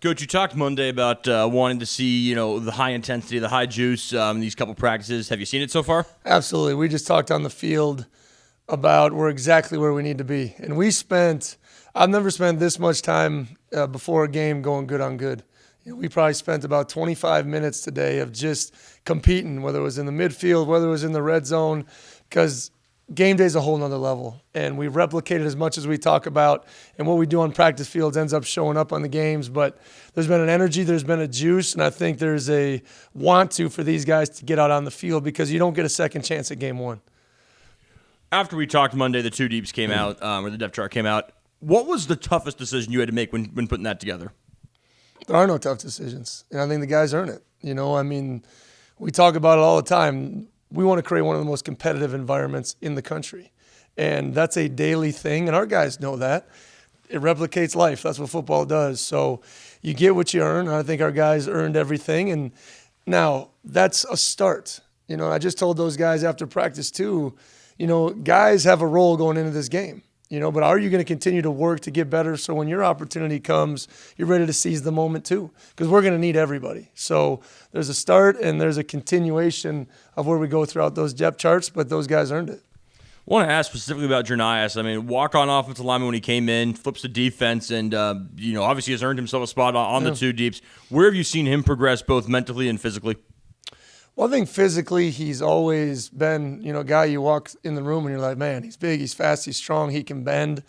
Coach, you talked Monday about wanting to see, the high intensity, the high juice in these couple practices. Have you seen it so far? Absolutely. We just talked on the field about we're exactly where we need to be. And I've never spent this much time before a game going good on good. We probably spent about 25 minutes today of just competing, whether it was in the midfield, whether it was in the red zone, because game day is a whole nother level. And we replicated as much as we talk about, and what we do on practice fields ends up showing up on the games. But there's been an energy, there's been a juice, and I think there's a want to for these guys to get out on the field because you don't get a second chance at game one. After we talked Monday, the two deeps came out, or the depth chart came out. What was the toughest decision you had to make when putting that together? There are no tough decisions, and I think the guys earn it. We talk about it all the time. We want to create one of the most competitive environments in the country, and that's a daily thing, and our guys know that. It replicates life. That's what football does. So you get what you earn, and I think our guys earned everything, and now that's a start. I just told those guys after practice too, guys have a role going into this game. But are you going to continue to work to get better so when your opportunity comes, you're ready to seize the moment too? Because we're going to need everybody. So there's a start and there's a continuation of where we go throughout those depth charts, but those guys earned it. I want to ask specifically about Jernias. Walk-on offensive lineman when he came in, flips the defense, and obviously has earned himself a spot on the two deeps. Where have you seen him progress both mentally and physically? Well, I think physically he's always been, a guy you walk in the room and you're like, man, he's big, he's fast, he's strong, he can bend.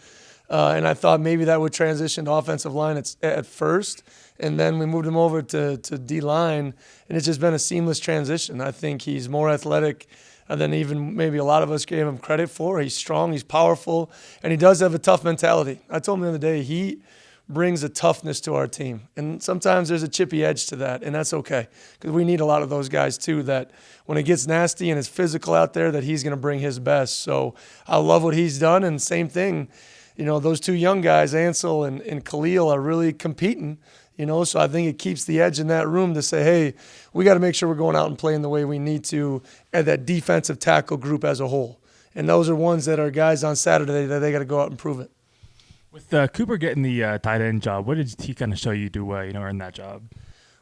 And I thought maybe that would transition to offensive line at first. And then we moved him over to D-line, and it's just been a seamless transition. I think he's more athletic than even maybe a lot of us gave him credit for. He's strong, he's powerful, and he does have a tough mentality. I told him the other day, he brings a toughness to our team. And sometimes there's a chippy edge to that, and that's okay because we need a lot of those guys too that when it gets nasty and it's physical out there that he's going to bring his best. So I love what he's done, and same thing, those two young guys, Ansel and Khalil, are really competing, so I think it keeps the edge in that room to say, hey, we got to make sure we're going out and playing the way we need to at that defensive tackle group as a whole. And those are ones that are guys on Saturday that they got to go out and prove it. With Cooper getting the tight end job, what did he kind of show you to earn that job?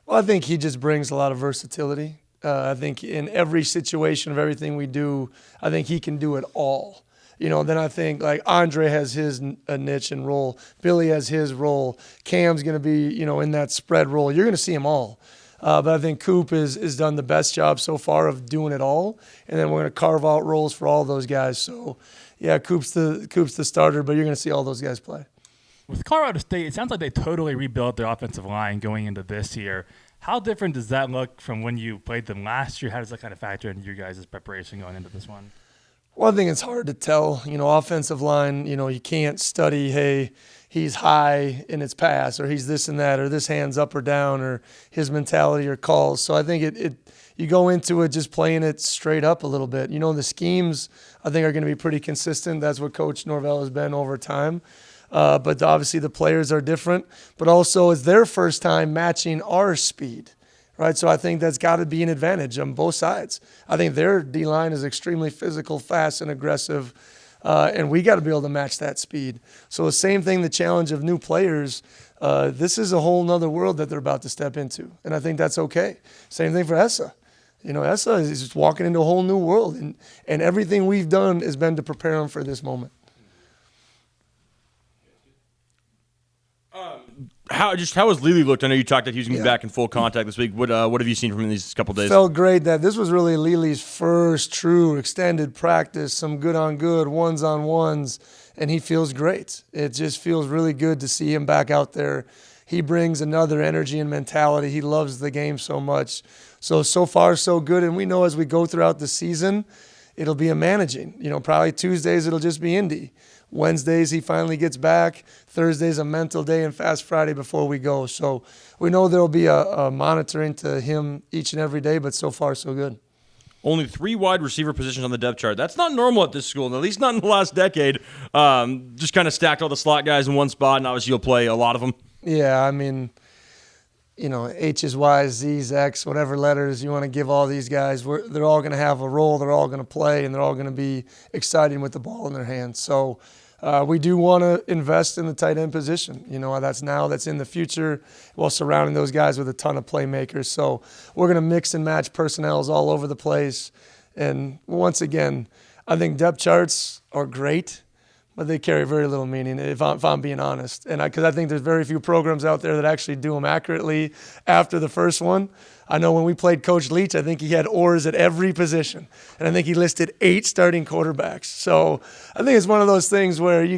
Well, I think he just brings a lot of versatility. I think in every situation of everything we do, I think he can do it all. Then I think like Andre has his niche and role. Billy has his role. Cam's going to be, in that spread role. You're going to see them all. But I think Coop has done the best job so far of doing it all. And then we're going to carve out roles for all those guys. So, yeah, Coop's the starter, but you're going to see all those guys play. With Colorado State, it sounds like they totally rebuilt their offensive line going into this year. How different does that look from when you played them last year? How does that kind of factor into your guys' preparation going into this one? Well, I think it's hard to tell. Offensive line, you can't study, hey, he's high in its pass, or he's this and that, or this hand's up or down, or his mentality or calls. So I think you go into it just playing it straight up a little bit. The schemes, I think, are going to be pretty consistent. That's what Coach Norvell has been over time. But obviously the players are different. But also it's their first time matching our speed, right? So I think that's got to be an advantage on both sides. I think their D-line is extremely physical, fast, and aggressive, and we got to be able to match that speed. So the same thing, the challenge of new players, this is a whole nother world that they're about to step into, and I think that's okay. Same thing for Essa. Essa is just walking into a whole new world, and everything we've done has been to prepare them for this moment. How has Lely looked? I know you talked that he was going to be back in full contact this week. What have you seen from him these couple days? Felt great that this was really Lely's first true extended practice, some good-on-good, ones-on-ones, and he feels great. It just feels really good to see him back out there. He brings another energy and mentality. He loves the game so much. So far, so good. And we know as we go throughout the season, it'll be a managing. Probably Tuesdays it'll just be Indy. Wednesdays he finally gets back. Thursday's a mental day, and Fast Friday before we go. So we know there'll be a monitoring to him each and every day, but so far so good. Only 3 wide receiver positions on the depth chart. That's not normal at this school, at least not in the last decade. Just kind of stacked all the slot guys in one spot, and obviously you'll play a lot of them. Yeah, H's, Y's, Z's, X, whatever letters you want to give all these guys, they're all going to have a role, they're all going to play, and they're all going to be exciting with the ball in their hands. So We do want to invest in the tight end position. That's in the future, while surrounding those guys with a ton of playmakers. So we're going to mix and match personnels all over the place. And once again, I think depth charts are great, but they carry very little meaning, if I'm being honest. And because I think there's very few programs out there that actually do them accurately after the first one. I know when we played Coach Leach, I think he had oars at every position, and I think he listed 8 starting quarterbacks. So I think it's one of those things where you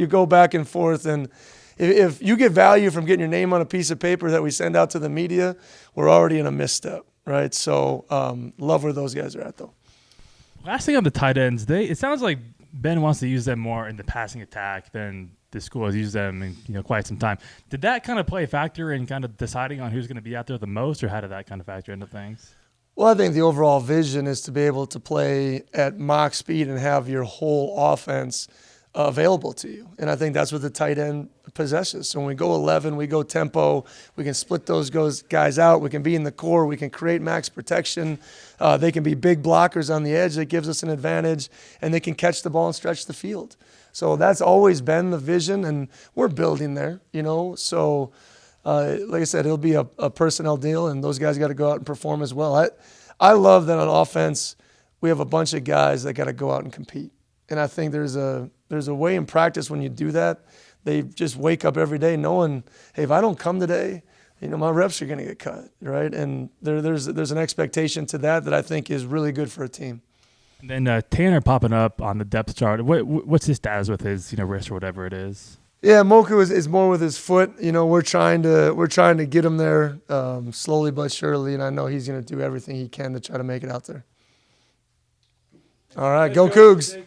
go back and forth, and if you get value from getting your name on a piece of paper that we send out to the media, we're already in a misstep, right? So love where those guys are at, though. Last thing on the tight ends, it sounds like Ben wants to use them more in the passing attack than the school has used them in quite some time. Did that kind of play a factor in kind of deciding on who's going to be out there the most, or how did that kind of factor into things? Well, I think the overall vision is to be able to play at mock speed and have your whole offense available to you. And I think that's what the tight end possesses. So when we go 11, we go tempo, we can split those guys out. We can be in the core. We can create max protection. They can be big blockers on the edge. That gives us an advantage. And they can catch the ball and stretch the field. So that's always been the vision, and we're building there, So like I said, it'll be a personnel deal, and those guys got to go out and perform as well. I love that on offense we have a bunch of guys that got to go out and compete. And I think there's a way in practice when you do that. They just wake up every day knowing, hey, if I don't come today, my reps are going to get cut, right? And there's an expectation to that I think is really good for a team. And then Tanner popping up on the depth chart. What's his status with his wrist or whatever it is? Yeah, Moku is more with his foot. We're trying to get him there slowly but surely, and I know he's going to do everything he can to try to make it out there. All right, go Cougs.